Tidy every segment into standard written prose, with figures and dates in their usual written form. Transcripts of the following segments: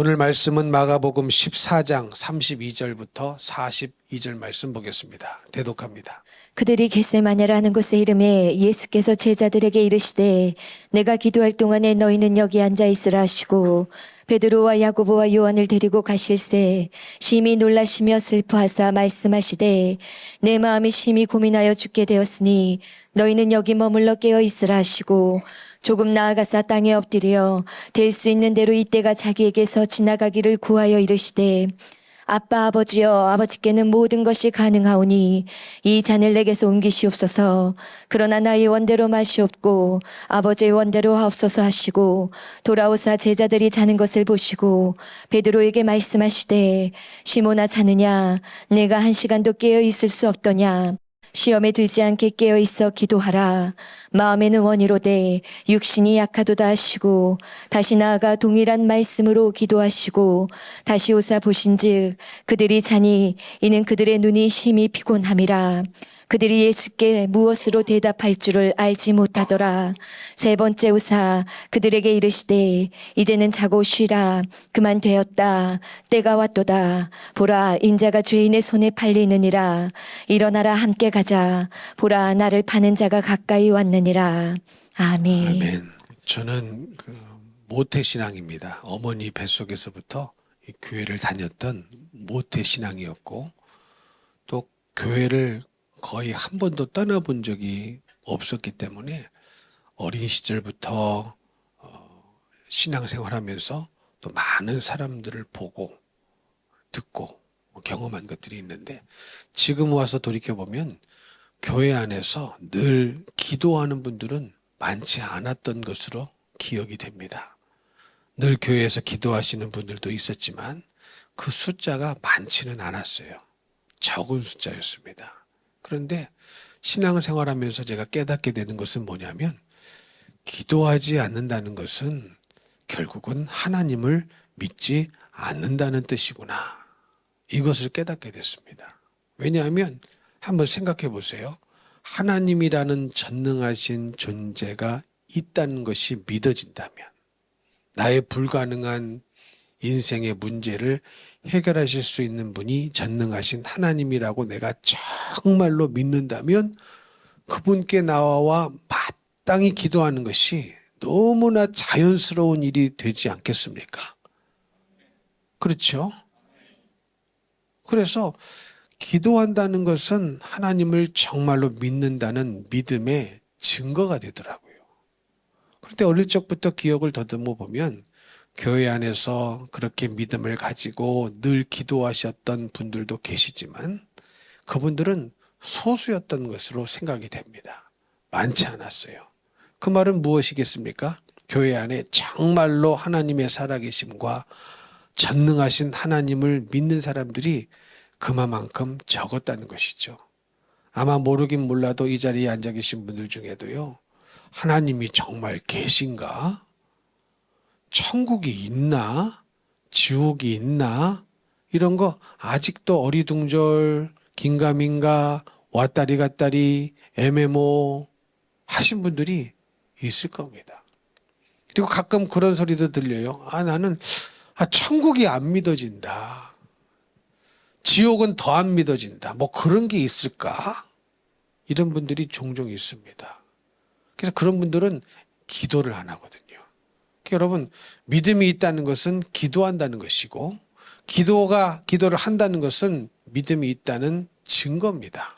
오늘 말씀은 마가복음 14장 32절부터 42절 말씀 보겠습니다. 대독합니다. 그들이 겟세마네라는 곳에 이름에 예수께서 제자들에게 이르시되 내가 기도할 동안에 너희는 여기 앉아 있으라 하시고 베드로와 야고보와 요한을 데리고 가실새 심히 놀라시며 슬퍼하사 말씀하시되 내 마음이 심히 고민하여 죽게 되었으니 너희는 여기 머물러 깨어 있으라 하시고 조금 나아가사 땅에 엎드려 될 수 있는 대로 이때가 자기에게서 지나가기를 구하여 이르시되 아빠 아버지여 아버지께는 모든 것이 가능하오니 이 잔을 내게서 옮기시옵소서. 그러나 나의 원대로 마시옵고 아버지의 원대로 하옵소서 하시고 돌아오사 제자들이 자는 것을 보시고 베드로에게 말씀하시되 시몬아 자느냐 내가 1시간도 깨어 있을 수 없더냐. 시험에 들지 않게 깨어 있어 기도하라. 마음에는 원이로되 육신이 약하도다 하시고 다시 나아가 동일한 말씀으로 기도하시고 다시 오사 보신즉 그들이 자니 이는 그들의 눈이 심히 피곤함이라. 그들이 예수께 무엇으로 대답할 줄을 알지 못하더라. 세 번째 오사 그들에게 이르시되 이제는 자고 쉬라. 그만 되었다. 때가 왔도다. 보라 인자가 죄인의 손에 팔리느니라. 일어나라 함께 가자. 보라 나를 파는 자가 가까이 왔느니라. 아멘. 아멘. 저는 모태신앙입니다. 어머니 뱃속에서부터 이 교회를 다녔던 모태신앙이었고 또 교회를 거의 한 번도 떠나본 적이 없었기 때문에 어린 시절부터 신앙생활하면서 또 많은 사람들을 보고 듣고 경험한 것들이 있는데 지금 와서 돌이켜보면 교회 안에서 늘 기도하는 분들은 많지 않았던 것으로 기억이 됩니다. 늘 교회에서 기도하시는 분들도 있었지만 그 숫자가 많지는 않았어요. 적은 숫자였습니다. 그런데 신앙생활하면서 제가 깨닫게 되는 것은 뭐냐면 기도하지 않는다는 것은 결국은 하나님을 믿지 않는다는 뜻이구나. 이것을 깨닫게 됐습니다. 왜냐하면 한번 생각해 보세요. 하나님이라는 전능하신 존재가 있다는 것이 믿어진다면 나의 불가능한 인생의 문제를 해결하실 수 있는 분이 전능하신 하나님이라고 내가 정말로 믿는다면 그분께 나와 마땅히 기도하는 것이 너무나 자연스러운 일이 되지 않겠습니까? 그렇죠? 그래서 기도한다는 것은 하나님을 정말로 믿는다는 믿음의 증거가 되더라고요. 그런데 어릴 적부터 기억을 더듬어 보면 교회 안에서 그렇게 믿음을 가지고 늘 기도하셨던 분들도 계시지만 그분들은 소수였던 것으로 생각이 됩니다. 많지 않았어요. 그 말은 무엇이겠습니까? 교회 안에 정말로 하나님의 살아계심과 전능하신 하나님을 믿는 사람들이 그만큼 적었다는 것이죠. 아마 모르긴 몰라도 이 자리에 앉아 계신 분들 중에도요. 하나님이 정말 계신가? 천국이 있나? 지옥이 있나? 이런 거 아직도 어리둥절, 긴가민가, 왔다리 갔다리, 애매모 하신 분들이 있을 겁니다. 그리고 가끔 그런 소리도 들려요. 나는 천국이 안 믿어진다. 지옥은 더 안 믿어진다. 뭐 그런 게 있을까? 이런 분들이 종종 있습니다. 그래서 그런 분들은 기도를 안 하거든요. 여러분, 믿음이 있다는 것은 기도한다는 것이고 기도를 한다는 것은 믿음이 있다는 증거입니다.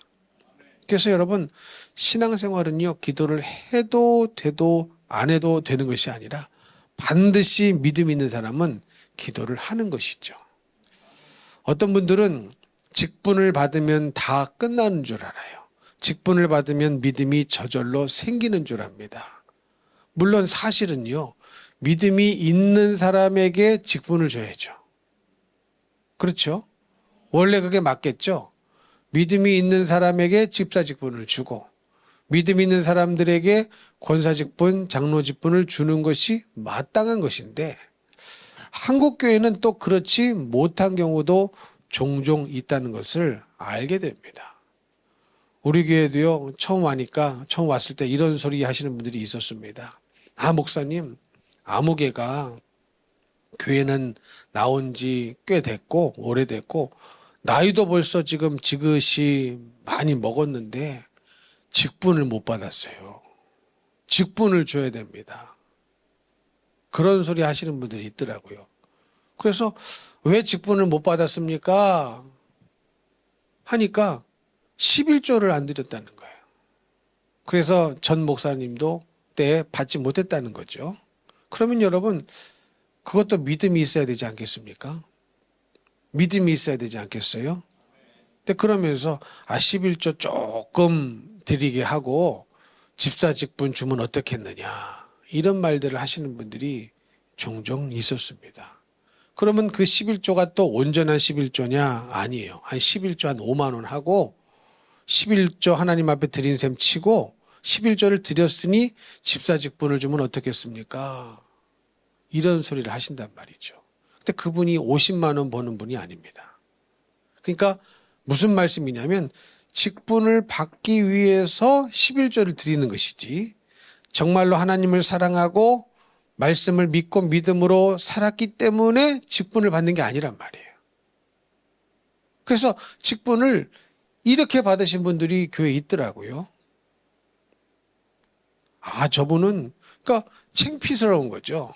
그래서 여러분, 신앙생활은요, 기도를 해도 돼도 안 해도 되는 것이 아니라 반드시 믿음 있는 사람은 기도를 하는 것이죠. 어떤 분들은 직분을 받으면 다 끝나는 줄 알아요. 직분을 받으면 믿음이 저절로 생기는 줄 압니다. 물론 사실은요, 믿음이 있는 사람에게 직분을 줘야죠. 그렇죠? 원래 그게 맞겠죠? 믿음이 있는 사람에게 집사 직분을 주고 믿음 있는 사람들에게 권사 직분, 장로 직분을 주는 것이 마땅한 것인데 한국교회는 또 그렇지 못한 경우도 종종 있다는 것을 알게 됩니다. 우리 교회도요, 처음 왔을 때 이런 소리 하시는 분들이 있었습니다. 목사님, 아무개가 교회는 나온 지 꽤 됐고, 오래됐고, 나이도 벌써 지금 지긋이 많이 먹었는데, 직분을 못 받았어요. 직분을 줘야 됩니다. 그런 소리 하시는 분들이 있더라고요. 그래서 왜 직분을 못 받았습니까? 하니까 11조를 안 드렸다는 거예요. 그래서 전 목사님도 때 받지 못했다는 거죠. 그러면 여러분, 그것도 믿음이 있어야 되지 않겠습니까? 믿음이 있어야 되지 않겠어요? 근데 그러면서 11조 조금 드리게 하고 집사 직분 주면 어떻겠느냐, 이런 말들을 하시는 분들이 종종 있었습니다. 그러면 그 11조가 또 온전한 11조냐? 아니에요. 한 11조 한 5만 원 하고 11조 하나님 앞에 드린 셈 치고 11조를 드렸으니 집사 직분을 주면 어떻겠습니까? 이런 소리를 하신단 말이죠. 근데 그분이 50만 원 버는 분이 아닙니다. 그러니까 무슨 말씀이냐면 직분을 받기 위해서 11조를 드리는 것이지, 정말로 하나님을 사랑하고 말씀을 믿고 믿음으로 살았기 때문에 직분을 받는 게 아니란 말이에요. 그래서 직분을 이렇게 받으신 분들이 교회에 있더라고요. 저분은, 그러니까 창피스러운 거죠.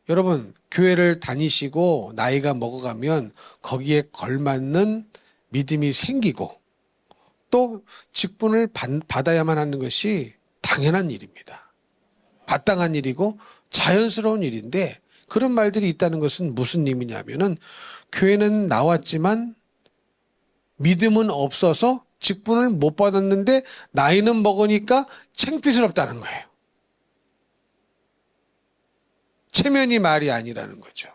여러분, 교회를 다니시고 나이가 먹어가면 거기에 걸맞는 믿음이 생기고 또 직분을 받아야만 하는 것이 당연한 일입니다. 마땅한 일이고 자연스러운 일인데, 그런 말들이 있다는 것은 무슨 의미냐면은 교회는 나왔지만 믿음은 없어서 직분을 못 받았는데 나이는 먹으니까 창피스럽다는 거예요. 체면이 말이 아니라는 거죠.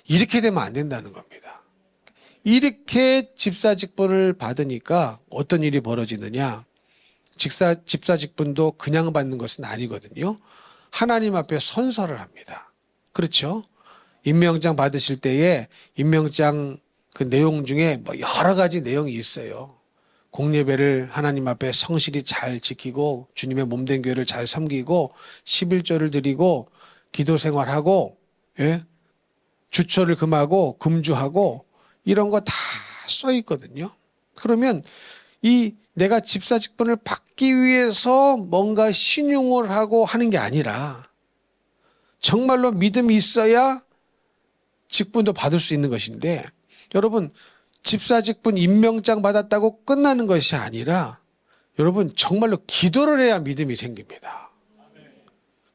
이렇게 되면 안 된다는 겁니다. 이렇게 집사 직분을 받으니까 어떤 일이 벌어지느냐. 집사 직분도 그냥 받는 것은 아니거든요. 하나님 앞에 선서를 합니다. 그렇죠? 임명장 받으실 때에 임명장 그 내용 중에 뭐 여러 가지 내용이 있어요. 공예배를 하나님 앞에 성실히 잘 지키고 주님의 몸된 교회를 잘 섬기고 11조를 드리고 기도 생활하고, 예? 주초를 금하고 금주하고 이런 거 다 써 있거든요. 그러면 이 내가 집사 직분을 받기 위해서 뭔가 신용을 하고 하는 게 아니라 정말로 믿음이 있어야 직분도 받을 수 있는 것인데, 여러분, 집사 직분 임명장 받았다고 끝나는 것이 아니라 여러분 정말로 기도를 해야 믿음이 생깁니다.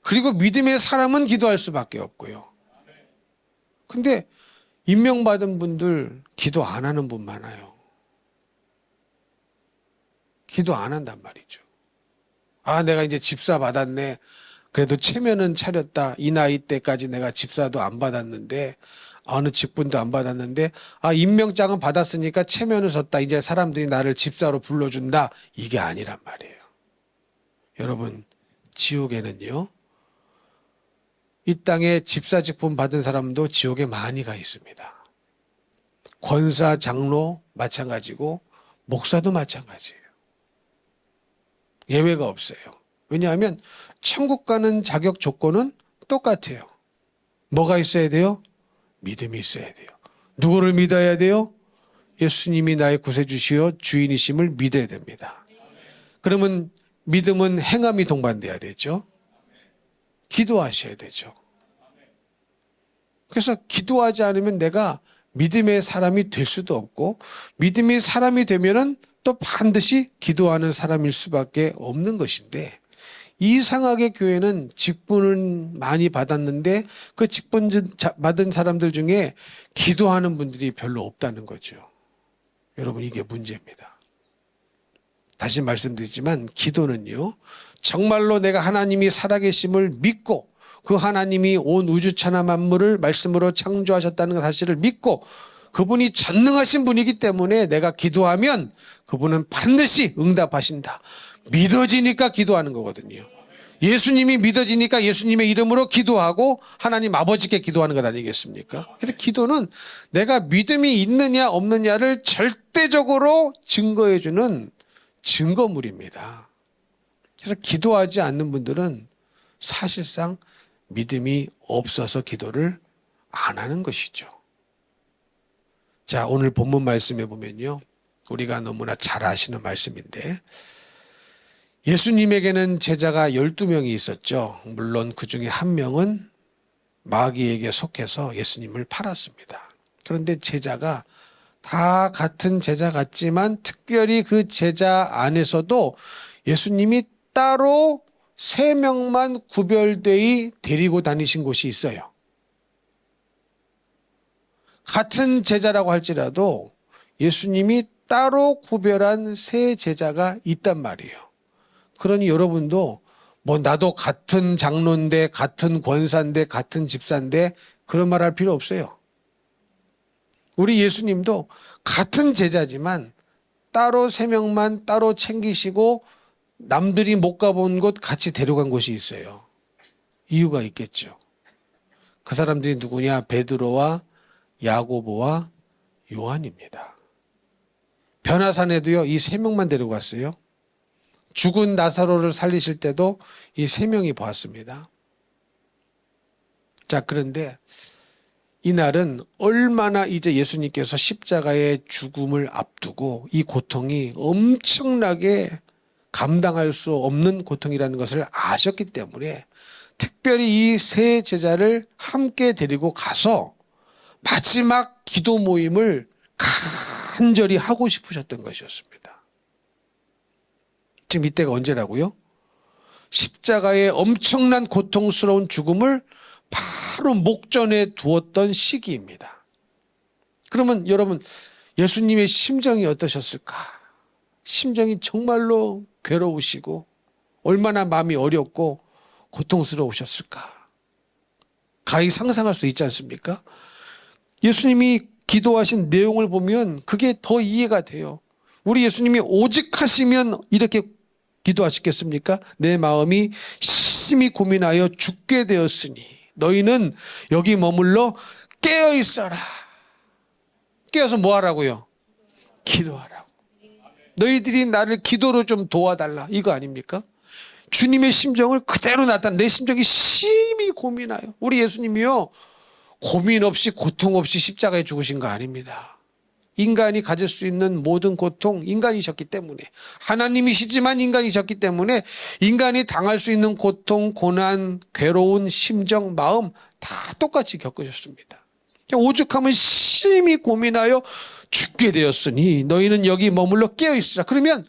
그리고 믿음의 사람은 기도할 수밖에 없고요. 근데 임명받은 분들 기도 안 하는 분 많아요. 기도 안 한단 말이죠. 내가 이제 집사 받았네. 그래도 체면은 차렸다. 이 나이 때까지 내가 집사도 안 받았는데, 어느 직분도 안 받았는데, 임명장은 받았으니까 체면을 섰다. 이제 사람들이 나를 집사로 불러준다. 이게 아니란 말이에요. 여러분, 지옥에는요, 이 땅에 집사 직분 받은 사람도 지옥에 많이 가 있습니다. 권사, 장로 마찬가지고 목사도 마찬가지예요. 예외가 없어요. 왜냐하면 천국 가는 자격 조건은 똑같아요. 뭐가 있어야 돼요? 믿음이 있어야 돼요. 누구를 믿어야 돼요? 예수님이 나의 구세주시여 주인이심을 믿어야 됩니다. 그러면 믿음은 행함이 동반돼야 되죠. 기도하셔야 되죠. 그래서 기도하지 않으면 내가 믿음의 사람이 될 수도 없고, 믿음의 사람이 되면은 또 반드시 기도하는 사람일 수밖에 없는 것인데, 이상하게 교회는 직분을 많이 받았는데 그 직분 받은 사람들 중에 기도하는 분들이 별로 없다는 거죠. 여러분, 이게 문제입니다. 다시 말씀드리지만 기도는요, 정말로 내가 하나님이 살아계심을 믿고 그 하나님이 온 우주 천하 만물을 말씀으로 창조하셨다는 사실을 믿고 그분이 전능하신 분이기 때문에 내가 기도하면 그분은 반드시 응답하신다. 믿어지니까 기도하는 거거든요. 예수님이 믿어지니까 예수님의 이름으로 기도하고 하나님 아버지께 기도하는 것 아니겠습니까? 그래서 기도는 내가 믿음이 있느냐 없느냐를 절대적으로 증거해주는 증거물입니다. 그래서 기도하지 않는 분들은 사실상 믿음이 없어서 기도를 안 하는 것이죠. 자, 오늘 본문 말씀에 보면요. 우리가 너무나 잘 아시는 말씀인데 예수님에게는 제자가 12명이 있었죠. 물론 그 중에 한 명은 마귀에게 속해서 예수님을 팔았습니다. 그런데 제자가 다 같은 제자 같지만 특별히 그 제자 안에서도 예수님이 따로 3명만 구별되이 데리고 다니신 곳이 있어요. 같은 제자라고 할지라도 예수님이 따로 구별한 3 제자가 있단 말이에요. 그러니 여러분도 뭐 나도 같은 장로인데 같은 권사인데 같은 집사인데 그런 말 할 필요 없어요. 우리 예수님도 같은 제자지만 따로 3명만 따로 챙기시고 남들이 못 가본 곳 같이 데려간 곳이 있어요. 이유가 있겠죠. 그 사람들이 누구냐? 베드로와 야고보와 요한입니다. 변화산에도요, 이 3명만 데리고 갔어요. 죽은 나사로를 살리실 때도 이 3명이 보았습니다. 자, 그런데 이날은 얼마나 이제 예수님께서 십자가의 죽음을 앞두고 이 고통이 엄청나게 감당할 수 없는 고통이라는 것을 아셨기 때문에 특별히 이 3 제자를 함께 데리고 가서 마지막 기도 모임을 간절히 하고 싶으셨던 것이었습니다. 지금 이때가 언제라고요? 십자가의 엄청난 고통스러운 죽음을 바로 목전에 두었던 시기입니다. 그러면 여러분, 예수님의 심정이 어떠셨을까? 심정이 정말로 괴로우시고 얼마나 마음이 어렵고 고통스러우셨을까? 가히 상상할 수 있지 않습니까? 예수님이 기도하신 내용을 보면 그게 더 이해가 돼요. 우리 예수님이 오직 하시면 이렇게 기도하시겠습니까? 내 마음이 심히 고민하여 죽게 되었으니 너희는 여기 머물러 깨어 있어라. 깨어서 뭐 하라고요? 기도하라고. 너희들이 나를 기도로 좀 도와달라. 이거 아닙니까? 주님의 심정을 그대로 나타내. 내 심정이 심히 고민하여. 우리 예수님이요, 고민 없이 고통 없이 십자가에 죽으신 거 아닙니다. 인간이 가질 수 있는 모든 고통, 인간이셨기 때문에, 하나님이시지만 인간이셨기 때문에 인간이 당할 수 있는 고통, 고난, 괴로운 심정, 마음 다 똑같이 겪으셨습니다. 오죽하면 심히 고민하여 죽게 되었으니 너희는 여기 머물러 깨어있으라. 그러면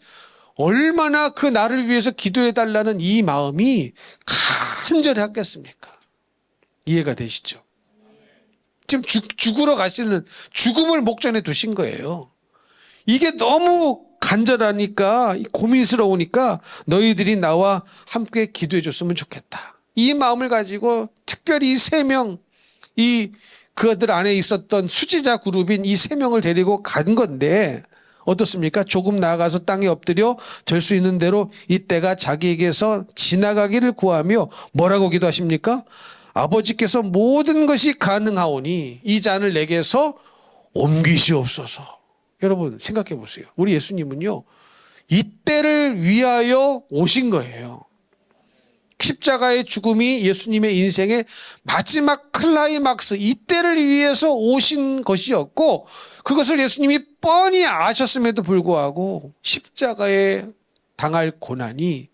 얼마나 그 나를 위해서 기도해달라는 이 마음이 간절했겠습니까? 이해가 되시죠? 지금 죽으러 가시는 죽음을 목전에 두신 거예요. 이게 너무 간절하니까, 고민스러우니까 너희들이 나와 함께 기도해 줬으면 좋겠다. 이 마음을 가지고 특별히 이 3명, 그들 안에 있었던 수지자 그룹인 이 3명을 데리고 간 건데 어떻습니까? 조금 나아가서 땅에 엎드려 될 수 있는 대로 이때가 자기에게서 지나가기를 구하며 뭐라고 기도하십니까? 아버지께서 모든 것이 가능하오니 이 잔을 내게서 옮기시옵소서. 여러분 생각해 보세요. 우리 예수님은요, 이때를 위하여 오신 거예요. 십자가의 죽음이 예수님의 인생의 마지막 클라이막스, 이때를 위해서 오신 것이었고, 그것을 예수님이 뻔히 아셨음에도 불구하고 십자가에 당할 고난이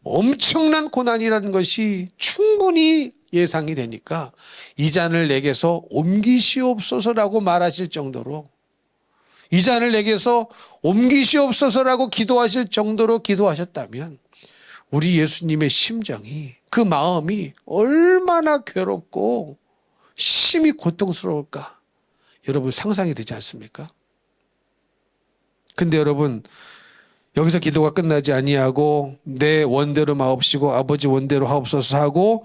엄청난 고난이라는 것이 충분히 예상이 되니까 이 잔을 내게서 옮기시옵소서라고 말하실 정도로, 이 잔을 내게서 옮기시옵소서라고 기도하실 정도로 기도하셨다면 우리 예수님의 심정이, 그 마음이 얼마나 괴롭고 심히 고통스러울까 여러분 상상이 되지 않습니까? 근데 여러분, 여기서 기도가 끝나지 아니하고 내 원대로 마옵시고 아버지 원대로 하옵소서 하고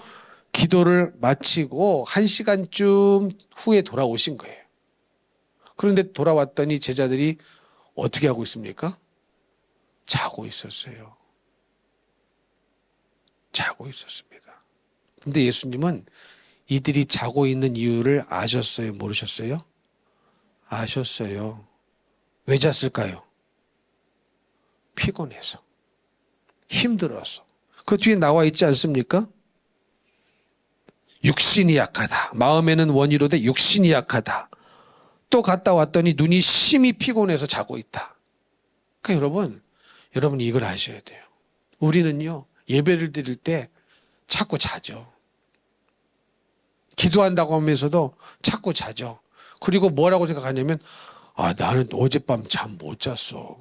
기도를 마치고 1시간쯤 후에 돌아오신 거예요. 그런데 돌아왔더니 제자들이 어떻게 하고 있습니까? 자고 있었어요. 자고 있었습니다. 근데 예수님은 이들이 자고 있는 이유를 아셨어요? 모르셨어요? 아셨어요. 왜 잤을까요? 피곤해서, 힘들어서. 그 뒤에 나와 있지 않습니까? 육신이 약하다. 마음에는 원이로되 육신이 약하다. 또 갔다 왔더니 눈이 심히 피곤해서 자고 있다. 그러니까 여러분 이걸 아셔야 돼요. 우리는요, 예배를 드릴 때 자꾸 자죠. 기도한다고 하면서도 자꾸 자죠. 그리고 뭐라고 생각하냐면, 나는 어젯밤 잠 못 잤어.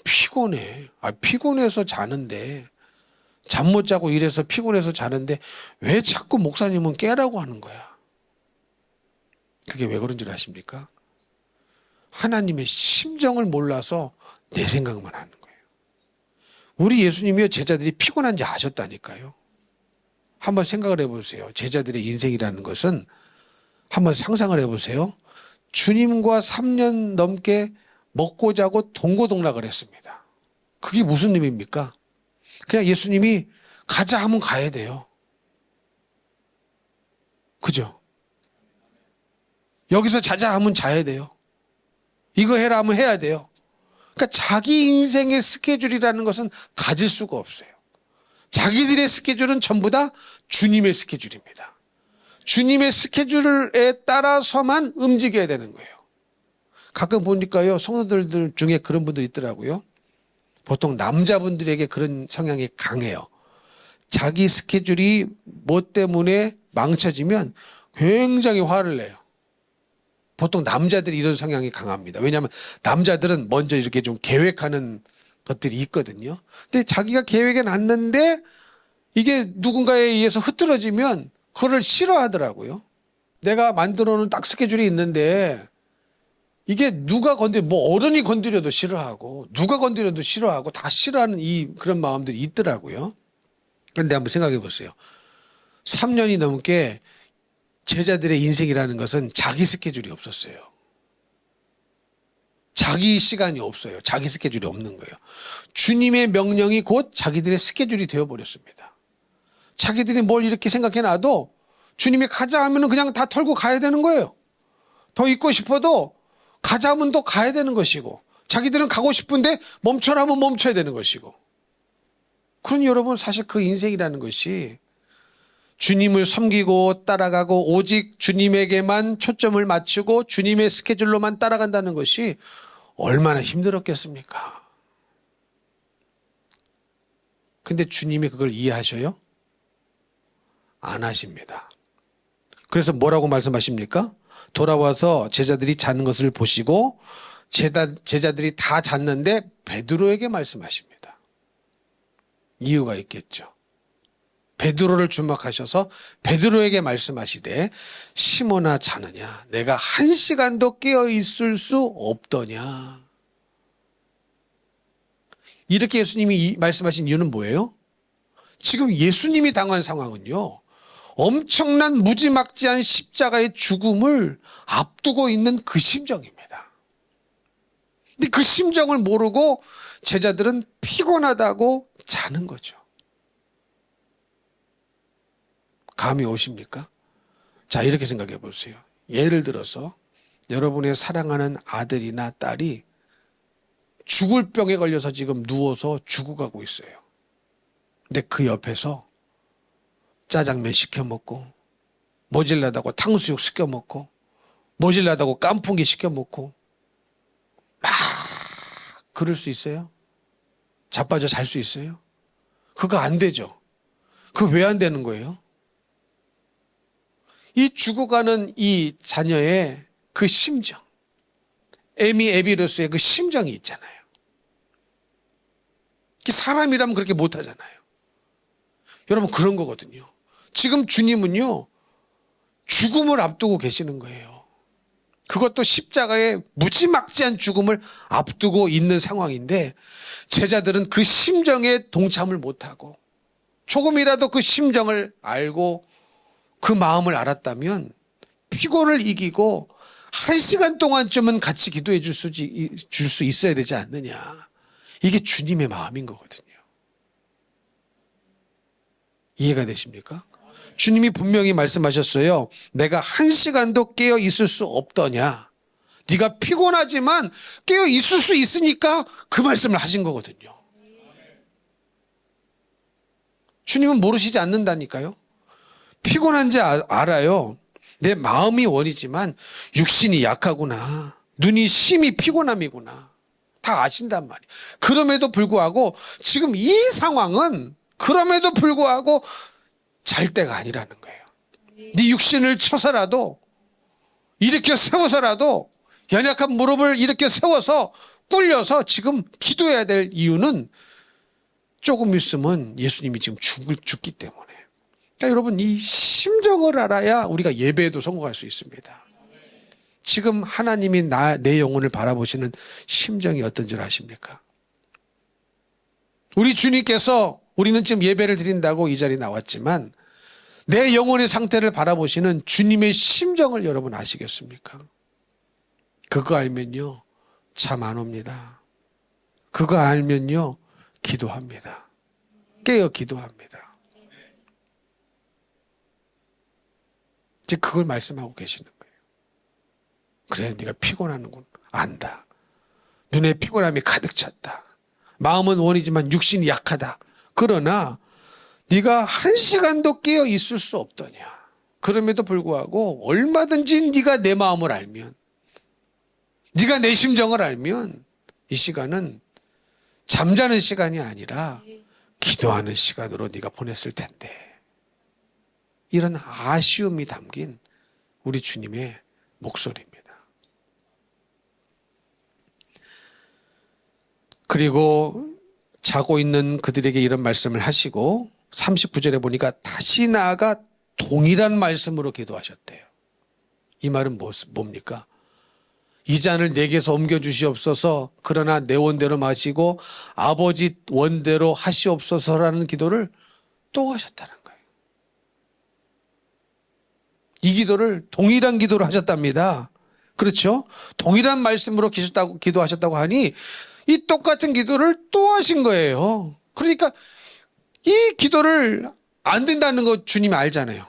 피곤해. 피곤해서 자는데, 잠 못 자고 이래서 피곤해서 자는데, 왜 자꾸 목사님은 깨라고 하는 거야? 그게 왜 그런 줄 아십니까? 하나님의 심정을 몰라서 내 생각만 하는 거예요. 우리 예수님이요, 제자들이 피곤한지 아셨다니까요. 한번 생각을 해보세요. 제자들의 인생이라는 것은 한번 상상을 해보세요. 주님과 3년 넘게 먹고 자고 동고동락을 했습니다. 그게 무슨 의미입니까? 그냥 예수님이 가자 하면 가야 돼요. 그죠? 여기서 자자 하면 자야 돼요. 이거 해라 하면 해야 돼요. 그러니까 자기 인생의 스케줄이라는 것은 가질 수가 없어요. 자기들의 스케줄은 전부 다 주님의 스케줄입니다. 주님의 스케줄에 따라서만 움직여야 되는 거예요. 가끔 보니까요, 성도들 중에 그런 분들이 있더라고요. 보통 남자분들에게 그런 성향이 강해요. 자기 스케줄이 뭐 때문에 망쳐지면 굉장히 화를 내요. 보통 남자들이 이런 성향이 강합니다. 왜냐하면 남자들은 먼저 이렇게 좀 계획하는 것들이 있거든요. 근데 자기가 계획에 놨는데 이게 누군가에 의해서 흐트러지면 그거를 싫어하더라고요. 내가 만들어 놓은 딱 스케줄이 있는데 이게 뭐 어른이 건드려도 싫어하고 누가 건드려도 싫어하고 다 싫어하는 그런 마음들이 있더라고요. 그런데 한번 생각해 보세요. 3년이 넘게 제자들의 인생이라는 것은 자기 스케줄이 없었어요. 자기 시간이 없어요. 자기 스케줄이 없는 거예요. 주님의 명령이 곧 자기들의 스케줄이 되어버렸습니다. 자기들이 뭘 이렇게 생각해 놔도 주님이 가자 하면 그냥 다 털고 가야 되는 거예요. 더 있고 싶어도 가자 하면 또 가야 되는 것이고, 자기들은 가고 싶은데 멈춰라 하면 멈춰야 되는 것이고. 그러니 여러분, 사실 그 인생이라는 것이 주님을 섬기고 따라가고 오직 주님에게만 초점을 맞추고 주님의 스케줄로만 따라간다는 것이 얼마나 힘들었겠습니까? 근데 주님이 그걸 이해하셔요? 안 하십니다. 그래서 뭐라고 말씀하십니까? 돌아와서 제자들이 자는 것을 보시고 제자들이 다 잤는데 베드로에게 말씀하십니다. 이유가 있겠죠. 베드로를 주목하셔서 베드로에게 말씀하시되 시몬아 자느냐 내가 1시간도 깨어 있을 수 없더냐. 이렇게 예수님이 말씀하신 이유는 뭐예요? 지금 예수님이 당한 상황은요, 엄청난 무지막지한 십자가의 죽음을 앞두고 있는 그 심정입니다. 근데 그 심정을 모르고 제자들은 피곤하다고 자는 거죠. 감이 오십니까? 자, 이렇게 생각해 보세요. 예를 들어서 여러분의 사랑하는 아들이나 딸이 죽을 병에 걸려서 지금 누워서 죽어가고 있어요. 근데 그 옆에서 짜장면 시켜 먹고, 모질라다고 탕수육 시켜 먹고, 모질라다고 깐풍기 시켜 먹고, 막 그럴 수 있어요? 자빠져 잘 수 있어요? 그거 안 되죠. 그거 왜 안 되는 거예요? 이 죽어가는 이 자녀의 그 심정, 에비로스의 그 심정이 있잖아요. 사람이라면 그렇게 못하잖아요. 여러분, 그런 거거든요. 지금 주님은요, 죽음을 앞두고 계시는 거예요. 그것도 십자가의 무지막지한 죽음을 앞두고 있는 상황인데 제자들은 그 심정에 동참을 못하고 조금이라도 그 심정을 알고 그 마음을 알았다면 피곤을 이기고 1시간 동안쯤은 같이 기도해 줄 수 있어야 되지 않느냐. 이게 주님의 마음인 거거든요. 이해가 되십니까? 주님이 분명히 말씀하셨어요. 내가 1시간도 깨어 있을 수 없더냐. 네가 피곤하지만 깨어 있을 수 있으니까 그 말씀을 하신 거거든요. 주님은 모르시지 않는다니까요. 피곤한지 알아요. 내 마음이 원이지만 육신이 약하구나. 눈이 심히 피곤함이구나. 다 아신단 말이에요. 그럼에도 불구하고 지금 이 상황은 그럼에도 불구하고 잘 때가 아니라는 거예요. 네 육신을 쳐서라도 일으켜 세워서라도 연약한 무릎을 일으켜 세워서 꿇려서 지금 기도해야 될 이유는 조금 있으면 예수님이 지금 죽기 때문에. 그러니까 여러분 이 심정을 알아야 우리가 예배에도 성공할 수 있습니다. 지금 하나님이 내 영혼을 바라보시는 심정이 어떤 줄 아십니까? 우리 주님께서 우리는 지금 예배를 드린다고 이 자리에 나왔지만 내 영혼의 상태를 바라보시는 주님의 심정을 여러분 아시겠습니까? 그거 알면요 잠 안 옵니다. 그거 알면요 기도합니다. 깨어 기도합니다. 이제 그걸 말씀하고 계시는 거예요. 그래 네가 피곤하는군. 안다. 눈에 피곤함이 가득 찼다. 마음은 원이지만 육신이 약하다. 그러나 네가 한 시간도 깨어 있을 수 없더냐. 그럼에도 불구하고 얼마든지 네가 내 마음을 알면, 네가 내 심정을 알면 이 시간은 잠자는 시간이 아니라 기도하는 시간으로 네가 보냈을 텐데. 이런 아쉬움이 담긴 우리 주님의 목소리입니다. 그리고 자고 있는 그들에게 이런 말씀을 하시고 39절에 보니까 다시 나아가 동일한 말씀으로 기도하셨대요. 이 말은 뭡니까? 이 잔을 내게서 옮겨주시옵소서. 그러나 내 원대로 마시고 아버지 원대로 하시옵소서라는 기도를 또 하셨다는 거예요. 이 기도를 동일한 기도를 하셨답니다. 그렇죠? 동일한 말씀으로 기도하셨다고 하니 이 똑같은 기도를 또 하신 거예요. 그러니까 이 기도를 안 된다는 거 주님이 알잖아요.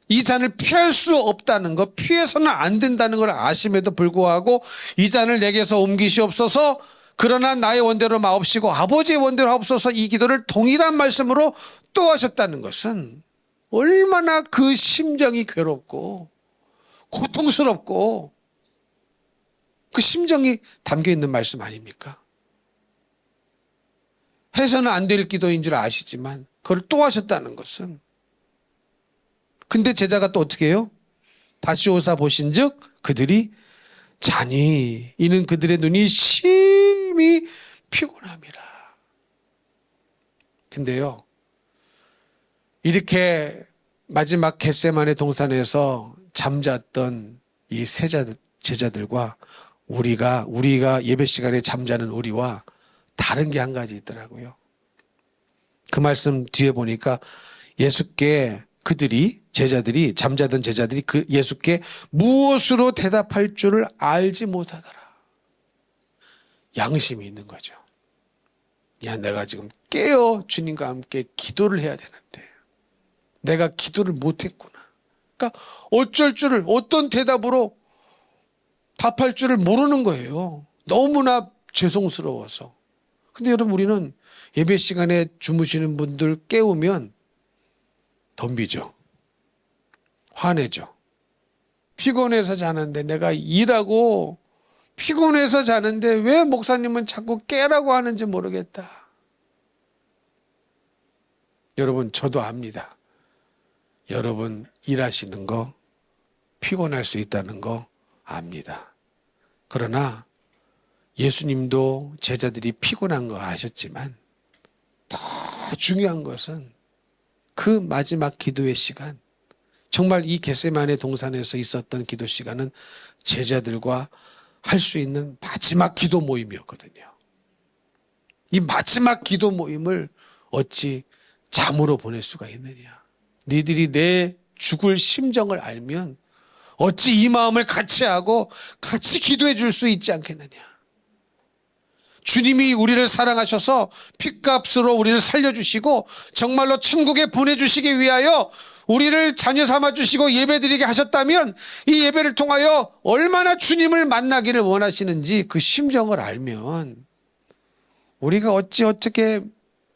이 잔을 피할 수 없다는 거, 피해서는 안 된다는 걸 아심에도 불구하고 이 잔을 내게서 옮기시옵소서. 그러나 나의 원대로 마옵시고 아버지의 원대로 하옵소서. 이 기도를 동일한 말씀으로 또 하셨다는 것은 얼마나 그 심정이 괴롭고 고통스럽고 그 심정이 담겨 있는 말씀 아닙니까? 해서는 안 될 기도인 줄 아시지만 그걸 또 하셨다는 것은, 근데 제자가 또 어떻게 해요? 다시 오사 보신즉 그들이 자니 이는 그들의 눈이 심히 피곤함이라. 근데요, 이렇게 마지막 겟세마네 동산에서 잠잤던 이 제자들과 우리가 예배 시간에 잠자는 우리와 다른 게 한 가지 있더라고요. 그 말씀 뒤에 보니까 예수께 제자들이 잠자던 제자들이 예수께 무엇으로 대답할 줄을 알지 못하더라. 양심이 있는 거죠. 야, 내가 지금 깨어 주님과 함께 기도를 해야 되는데 내가 기도를 못했구나. 그러니까 어떤 대답으로 답할 줄을 모르는 거예요. 너무나 죄송스러워서. 근데 여러분, 우리는 예배 시간에 주무시는 분들 깨우면 덤비죠. 화내죠. 피곤해서 자는데, 내가 일하고 피곤해서 자는데 왜 목사님은 자꾸 깨라고 하는지 모르겠다. 여러분, 저도 압니다. 여러분 일하시는 거 피곤할 수 있다는 거 압니다. 그러나 예수님도 제자들이 피곤한 거 아셨지만 더 중요한 것은 그 마지막 기도의 시간, 정말 이 겟세마네 동산에서 있었던 기도 시간은 제자들과 할 수 있는 마지막 기도 모임이었거든요. 이 마지막 기도 모임을 어찌 잠으로 보낼 수가 있느냐. 니들이 내 죽을 심정을 알면 어찌 이 마음을 같이 하고 같이 기도해 줄 수 있지 않겠느냐. 주님이 우리를 사랑하셔서 핏값으로 우리를 살려주시고 정말로 천국에 보내주시기 위하여 우리를 자녀 삼아주시고 예배드리게 하셨다면 이 예배를 통하여 얼마나 주님을 만나기를 원하시는지 그 심정을 알면 우리가 어떻게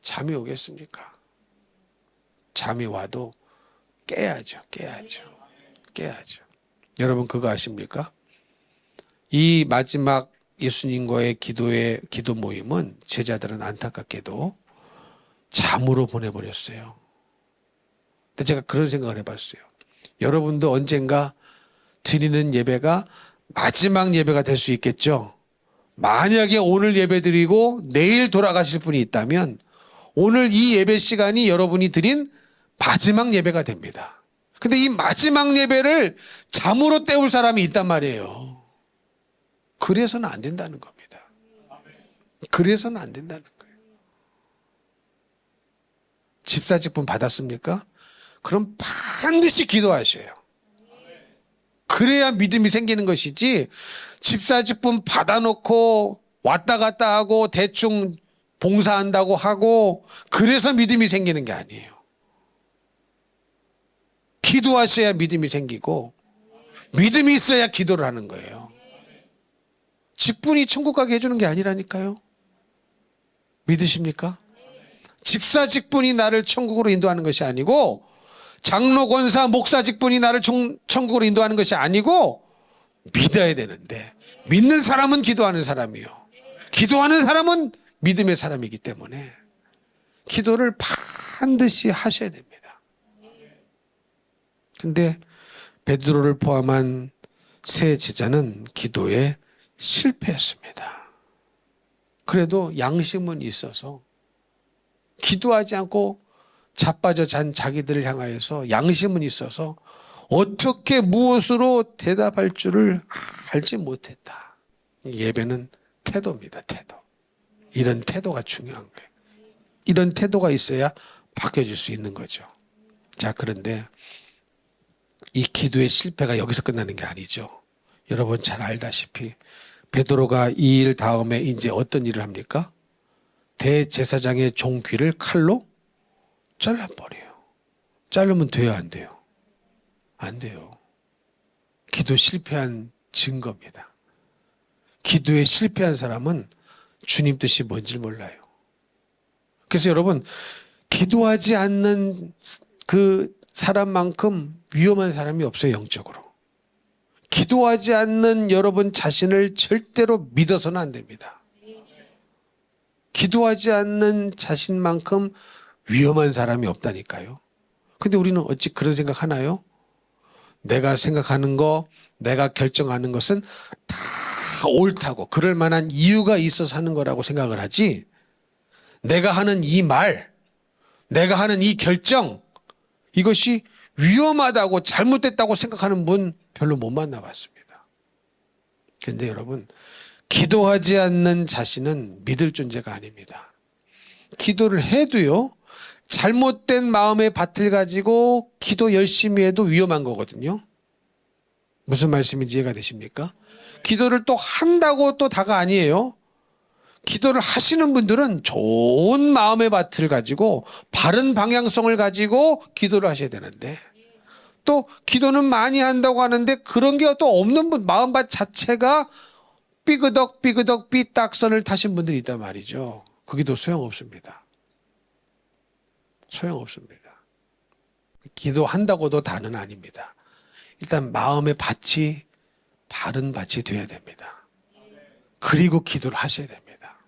잠이 오겠습니까? 잠이 와도 깨야죠. 깨야죠. 여러분 그거 아십니까? 이 마지막 예수님과의 기도 모임은 제자들은 안타깝게도 잠으로 보내버렸어요. 근데 제가 그런 생각을 해봤어요. 여러분도 언젠가 드리는 예배가 마지막 예배가 될 수 있겠죠? 만약에 오늘 예배 드리고 내일 돌아가실 분이 있다면 오늘 이 예배 시간이 여러분이 드린 마지막 예배가 됩니다. 근데 이 마지막 예배를 잠으로 때울 사람이 있단 말이에요. 그래서는 안 된다는 겁니다. 그래서는 안 된다는 거예요. 집사직분 받았습니까? 그럼 반드시 기도하셔요. 그래야 믿음이 생기는 것이지 집사직분 받아놓고 왔다 갔다 하고 대충 봉사한다고 하고 그래서 믿음이 생기는 게 아니에요. 기도하셔야 믿음이 생기고 믿음이 있어야 기도를 하는 거예요. 직분이 천국 가게 해주는 게 아니라니까요. 믿으십니까? 집사 직분이 나를 천국으로 인도하는 것이 아니고 장로, 권사, 목사 직분이 나를 천국으로 인도하는 것이 아니고 믿어야 되는데 믿는 사람은 기도하는 사람이요. 기도하는 사람은 믿음의 사람이기 때문에 기도를 반드시 하셔야 됩니다. 근데 베드로를 포함한 세 제자는 기도에 실패했습니다. 그래도 양심은 있어서 기도하지 않고 자빠져 잔 자기들을 향하여서 양심은 있어서 어떻게 무엇으로 대답할 줄을 알지 못했다. 예배는 태도입니다. 태도. 이런 태도가 중요한 거예요. 이런 태도가 있어야 바뀌어질 수 있는 거죠. 자, 그런데 이 기도의 실패가 여기서 끝나는 게 아니죠. 여러분 잘 알다시피 베드로가 이 일 다음에 이제 어떤 일을 합니까? 대제사장의 종 귀를 칼로 잘라버려요. 자르면 돼요, 안 돼요? 안 돼요. 기도 실패한 증거입니다. 기도에 실패한 사람은 주님 뜻이 뭔지 몰라요. 그래서 여러분, 기도하지 않는 그 사람만큼 위험한 사람이 없어요, 영적으로. 기도하지 않는 여러분 자신을 절대로 믿어서는 안 됩니다. 기도하지 않는 자신만큼 위험한 사람이 없다니까요. 근데 우리는 어찌 그런 생각 하나요? 내가 생각하는 거, 내가 결정하는 것은 다 옳다고 그럴 만한 이유가 있어서 하는 거라고 생각을 하지, 내가 하는 이 말, 내가 하는 이 결정, 이것이 위험하다고 잘못됐다고 생각하는 분 별로 못 만나봤습니다. 그런데 여러분, 기도하지 않는 자신은 믿을 존재가 아닙니다. 기도를 해도요, 잘못된 마음의 밭을 가지고 기도 열심히 해도 위험한 거거든요. 무슨 말씀인지 이해가 되십니까? 기도를 또 한다고 또 다가 아니에요. 기도를 하시는 분들은 좋은 마음의 밭을 가지고 바른 방향성을 가지고 기도를 하셔야 되는데, 또 기도는 많이 한다고 하는데 그런 게 또 없는 분, 마음밭 자체가 삐그덕 삐딱선을 타신 분들이 있단 말이죠. 그 기도 소용없습니다. 소용없습니다. 기도한다고도 다는 아닙니다. 일단 마음의 밭이 바른 밭이 돼야 됩니다. 그리고 기도를 하셔야 됩니다.